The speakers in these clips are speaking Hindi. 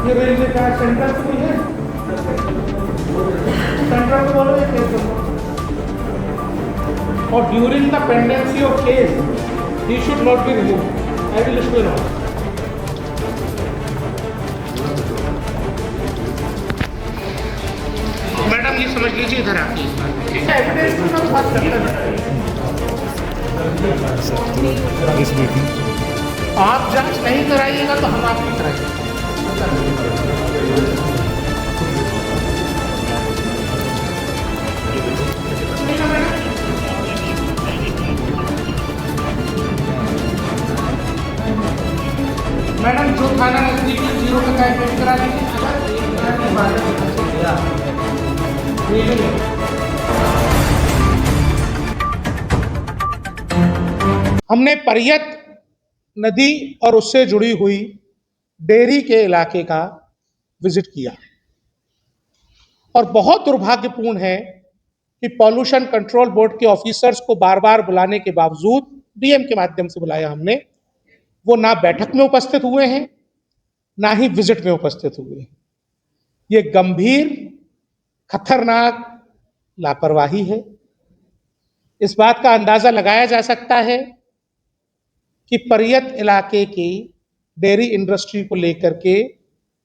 ये रेलवे का सेंटर तो नहीं है, सेंटर तो बोलो ये केस। और during the pendency of case he should not be remove. I will explain all. Madam ये समझ लीजिए इधर आके एविडेंस के साथ बात करते हैं। आप जांच नहीं कराइएगा तो हम आपकी कराएंगे। मैडम जो थाना नजदीकी 0 का टाइम करा दीजिए। हमने परियत नदी और उससे जुड़ी हुई डेयरी के इलाके का विजिट किया और बहुत दुर्भाग्यपूर्ण है कि पॉल्यूशन कंट्रोल बोर्ड के ऑफिसर्स को बार बार बुलाने के बावजूद, डीएम के माध्यम से बुलाया हमने, वो ना बैठक में उपस्थित हुए हैं ना ही विजिट में उपस्थित हुए हैं। ये गंभीर खतरनाक लापरवाही है। इस बात का अंदाजा लगाया जा सकता है कि परियत इलाके की डेयरी इंडस्ट्री को लेकर के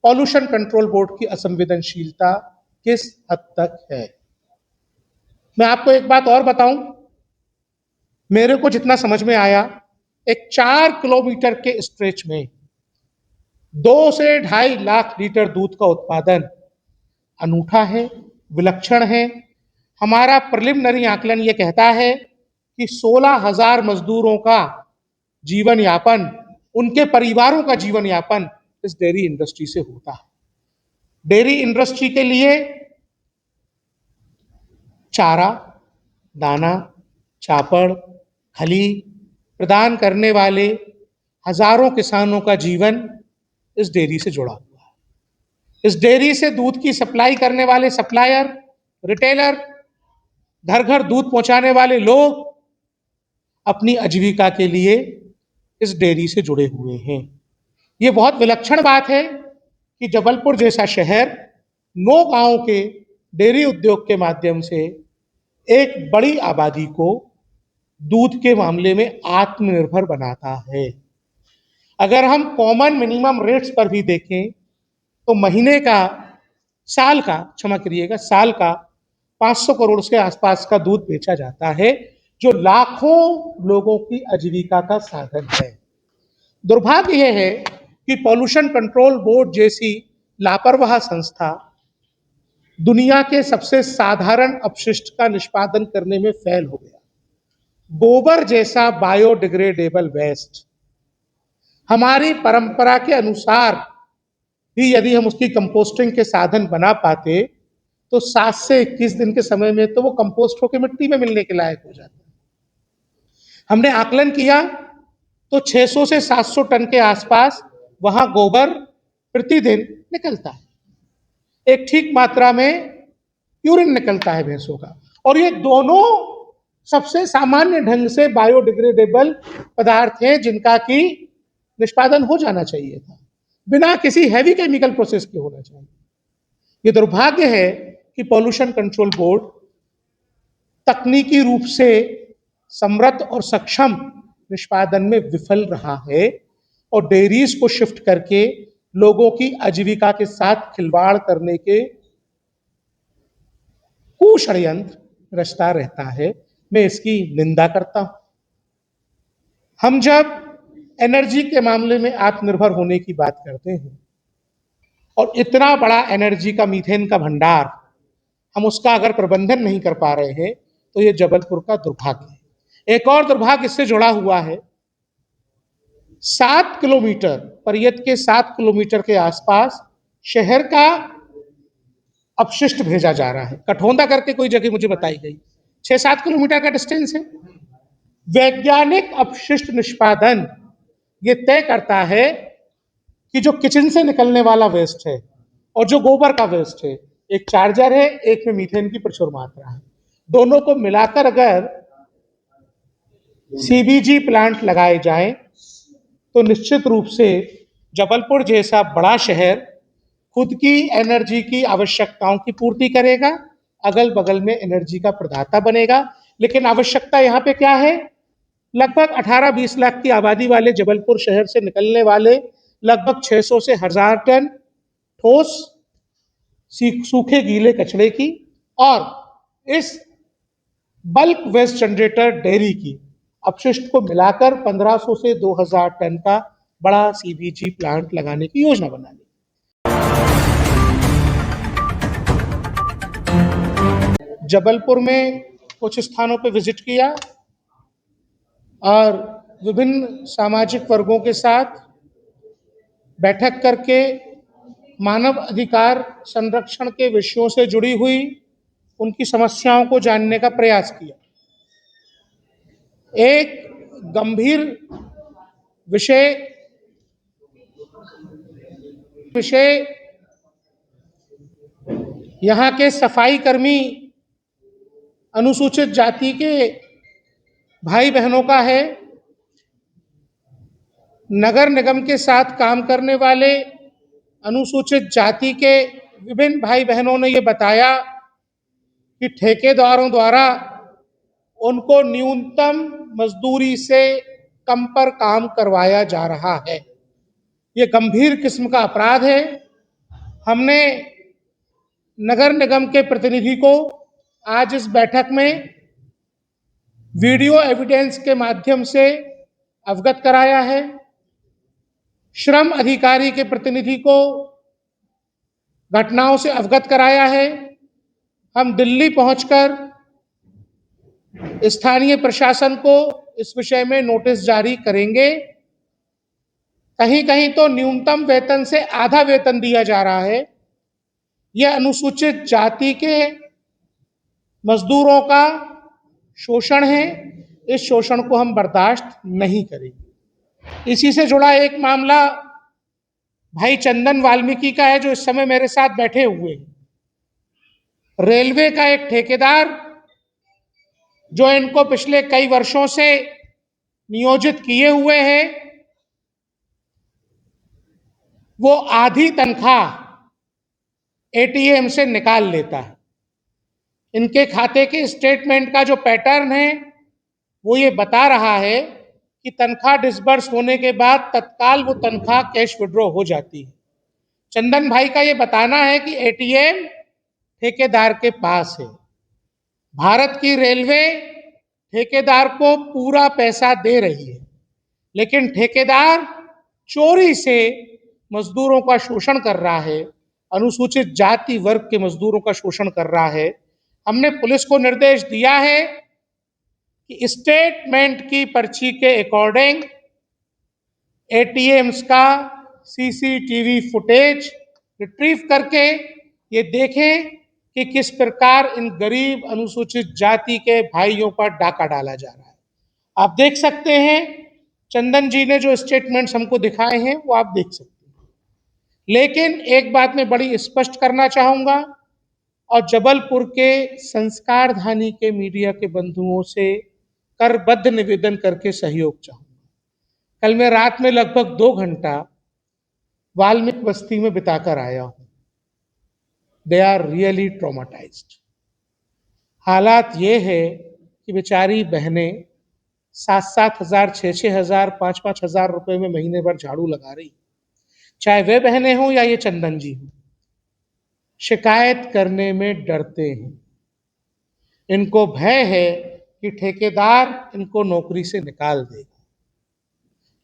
पॉल्यूशन कंट्रोल बोर्ड की असंवेदनशीलता किस हद तक है। मैं आपको एक बात और बताऊं, मेरे को जितना समझ में आया, एक 4 किलोमीटर के स्ट्रेच में 2 से 2.5 लाख लीटर दूध का उत्पादन अनूठा है, विलक्षण है। हमारा प्रिलिमिनरी आकलन ये कहता है कि 16,000 मजदूरों का जीवन यापन, उनके परिवारों का जीवन यापन इस डेयरी इंडस्ट्री से होता है। डेयरी इंडस्ट्री के लिए चारा, दाना, चापड़, खली प्रदान करने वाले हजारों किसानों का जीवन इस डेयरी से जुड़ा हुआ है। इस डेयरी से दूध की सप्लाई करने वाले सप्लायर, रिटेलर, घर घर दूध पहुंचाने वाले लोग अपनी आजीविका के लिए इस डेयरी से जुड़े हुए हैं। ये बहुत विलक्षण बात है कि जबलपुर जैसा शहर 9 गांवों के डेयरी उद्योग के माध्यम से एक बड़ी आबादी को दूध के मामले में आत्मनिर्भर बनाता है। अगर हम कॉमन मिनिमम रेट्स पर भी देखें तो महीने का, साल का, क्षमा करिएगा, साल का 500 करोड़ के आसपास का दूध बेचा जाता है, जो लाखों लोगों की आजीविका का साधन है। दुर्भाग्य यह है कि पॉल्यूशन कंट्रोल बोर्ड जैसी लापरवाह संस्था दुनिया के सबसे साधारण अपशिष्ट का निष्पादन करने में फेल हो गया। गोबर जैसा बायोडिग्रेडेबल वेस्ट हमारी परंपरा के अनुसार भी यदि हम उसकी कंपोस्टिंग के साधन बना पाते तो 7 से 21 दिन के समय में तो वो कंपोस्ट होकर मिट्टी में मिलने के लायक हो जाता। हमने आकलन किया तो 600 से 700 टन के आसपास वहां गोबर प्रतिदिन निकलता है। एक ठीक मात्रा में यूरिन निकलता है भैंसों का, और ये दोनों सबसे सामान्य ढंग से बायोडिग्रेडेबल पदार्थ हैं जिनका कि निष्पादन हो जाना चाहिए था, बिना किसी हैवी केमिकल प्रोसेस के होना चाहिए। ये दुर्भाग्य है कि पॉल्यूशन कंट्रोल बोर्ड तकनीकी रूप से समृद्ध और सक्षम निष्पादन में विफल रहा है और डेयरीज को शिफ्ट करके लोगों की आजीविका के साथ खिलवाड़ करने के कुषड्यंत्र रचता रहता है। मैं इसकी निंदा करता हूं। हम जब एनर्जी के मामले में आत्मनिर्भर होने की बात करते हैं और इतना बड़ा एनर्जी का, मीथेन का भंडार, हम उसका अगर प्रबंधन नहीं कर पा रहे हैं तो ये जबलपुर का दुर्भाग्य है। एक और दुर्भाग्य इससे जुड़ा हुआ है। 7 किलोमीटर, परियत के 7 किलोमीटर के आसपास शहर का अपशिष्ट भेजा जा रहा है। कठौंदा करके कोई जगह मुझे बताई गई, 6-7 किलोमीटर का डिस्टेंस है। वैज्ञानिक अपशिष्ट निष्पादन ये तय करता है कि जो किचन से निकलने वाला वेस्ट है और जो गोबर का वेस्ट है, एक चार्जर है, एक में मीथेन की प्रचुर मात्रा है, दोनों को मिलाकर अगर सीबीजी प्लांट लगाए जाएं तो निश्चित रूप से जबलपुर जैसा बड़ा शहर खुद की एनर्जी की आवश्यकताओं की पूर्ति करेगा, अगल बगल में एनर्जी का प्रदाता बनेगा। लेकिन आवश्यकता यहाँ पे क्या है? लगभग 18-20 लाख की आबादी वाले जबलपुर शहर से निकलने वाले लगभग 600 से 1000 टन ठोस सूखे गीले कचरे की और इस बल्क वेस्ट जनरेटर डेयरी की अपशिष्ट को मिलाकर 1500 से 2000 टन का बड़ा सीबीजी प्लांट लगाने की योजना बना ली। जबलपुर में कुछ स्थानों पर विजिट किया और विभिन्न सामाजिक वर्गों के साथ बैठक करके मानव अधिकार संरक्षण के विषयों से जुड़ी हुई उनकी समस्याओं को जानने का प्रयास किया। एक गंभीर विषय यहाँ के सफाई कर्मी अनुसूचित जाति के भाई बहनों का है। नगर निगम के साथ काम करने वाले अनुसूचित जाति के विभिन्न भाई बहनों ने ये बताया कि ठेकेदारों द्वारा उनको न्यूनतम मजदूरी से कम पर काम करवाया जा रहा है। ये गंभीर किस्म का अपराध है। हमने नगर निगम के प्रतिनिधि को आज इस बैठक में वीडियो एविडेंस के माध्यम से अवगत कराया है। श्रम अधिकारी के प्रतिनिधि को घटनाओं से अवगत कराया है। हम दिल्ली पहुंचकर स्थानीय प्रशासन को इस विषय में नोटिस जारी करेंगे। कहीं कहीं तो न्यूनतम वेतन से आधा वेतन दिया जा रहा है। यह अनुसूचित जाति के मजदूरों का शोषण है। इस शोषण को हम बर्दाश्त नहीं करेंगे। इसी से जुड़ा एक मामला भाई चंदन वाल्मीकि का है, जो इस समय मेरे साथ बैठे हुए हैं। रेलवे का एक ठेकेदार जो इनको पिछले कई वर्षों से नियोजित किए हुए हैं, वो आधी तनख्वाह एटीएम से निकाल लेता है। इनके खाते के स्टेटमेंट का जो पैटर्न है वो ये बता रहा है कि तनख्वाह डिसबर्स होने के बाद तत्काल वो तनख्वाह कैश विड्रॉ हो जाती है। चंदन भाई का ये बताना है कि एटीएम ठेकेदार के पास है। भारत की रेलवे ठेकेदार को पूरा पैसा दे रही है, लेकिन ठेकेदार चोरी से मजदूरों का शोषण कर रहा है, अनुसूचित जाति वर्ग के मजदूरों का शोषण कर रहा है। हमने पुलिस को निर्देश दिया है कि स्टेटमेंट की पर्ची के अकॉर्डिंग एटीएम्स का सीसीटीवी फुटेज रिट्रीव करके ये देखें कि किस प्रकार इन गरीब अनुसूचित जाति के भाइयों पर डाका डाला जा रहा है। आप देख सकते हैं, चंदन जी ने जो स्टेटमेंट्स हमको दिखाए हैं वो आप देख सकते हैं। लेकिन एक बात मैं बड़ी स्पष्ट करना चाहूँगा और जबलपुर के संस्कारधानी के मीडिया के बंधुओं से करबद्ध निवेदन करके सहयोग चाहूँगा। कल मैं रात में लगभग 2 घंटा वाल्मीकि बस्ती में बिताकर आया हूँ। They are really traumatised. हालात ये है कि बेचारी बहनें 7-7 हज़ार, 6-6 हज़ार, 5-5 हज़ार रुपये में महीने भर झाड़ू लगा रही, चाहे वे बहनें हों या ये चंदन जी हों। शिकायत करने में डरते हैं। इनको भय है कि ठेकेदार इनको नौकरी से निकाल देगा।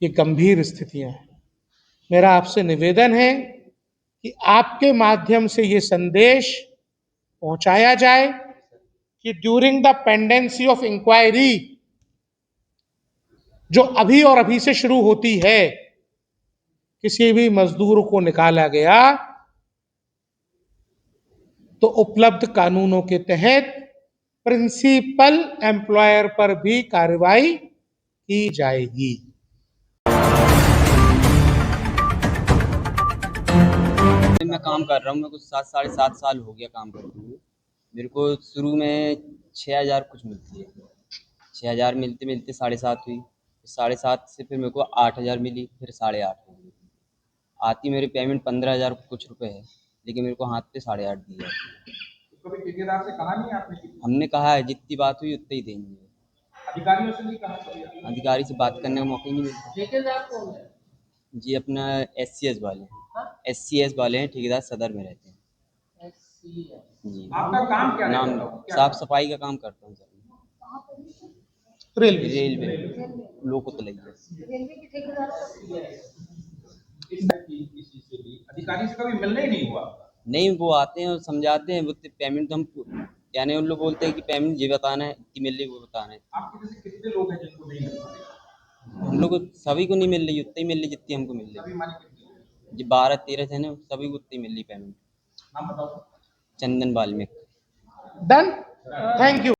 ये गंभीर स्थितियां हैं। मेरा आपसे निवेदन है कि आपके माध्यम से ये संदेश पहुंचाया जाए कि during the pendency of inquiry, जो अभी और अभी से शुरू होती है, किसी भी मजदूर को निकाला गया तो उपलब्ध कानूनों के तहत प्रिंसिपल एम्प्लॉयर पर भी कार्रवाई की जाएगी। मैं काम कर रहा हूँ, मेरे को 7-7.5 साल हो गया काम करते हुए। मेरे को शुरू में 6,000 कुछ मिलती है, 6,000 मिलते मिलते 7.5 हुई, 7.5 से फिर मेरे को 8,000 मिली, फिर 8.5 हो गई। आती मेरी पेमेंट 15,000 कुछ रुपए है, लेकिन मेरे को हाथ पे 8.5 दिए जाते हैं। तो कभी ठेकेदार से कहा नहीं आपने कि हमने कहा है जितनी बात हुई उतनी ही देंगे, अधिकारियों से नहीं कहा कभी आपने? अधिकारी से बात करने का मौका ही नहीं मिलता। ठेकेदार कौन है? जी अपना SCS वाले हैं, SCS वाले हैं, ठेकेदार सदर में रहते हैं। SCS जी आपका काम क्या नाम रहता है? क्या साफ सफाई का काम करता हूँ सर, रेलवे रेलवे लोको तलैया। रेलवे के ठेकेदार का किसी से भी अधिकारी से कभी मिलना ही नहीं हुआ आपका? नहीं वो आते हैं और समझाते हैं, वो पेमेंट तो हम यानी उन लोग बोलते हैं कि पेमेंट ये बताना है, इतनी मिल रही वो बताना है। आपके जैसे कितने लोग हैं जिनको नहीं मिल पा रही? हम लोग को सभी को नहीं मिल रही, उतनी ही मिल रही जितनी हमको मिल अभी रही। माने कितने? जी 12-13 थे ना, सभी को उतनी मिल रही पेमेंट। नाम बताओ। Chandan Valmiki. Done, thank you.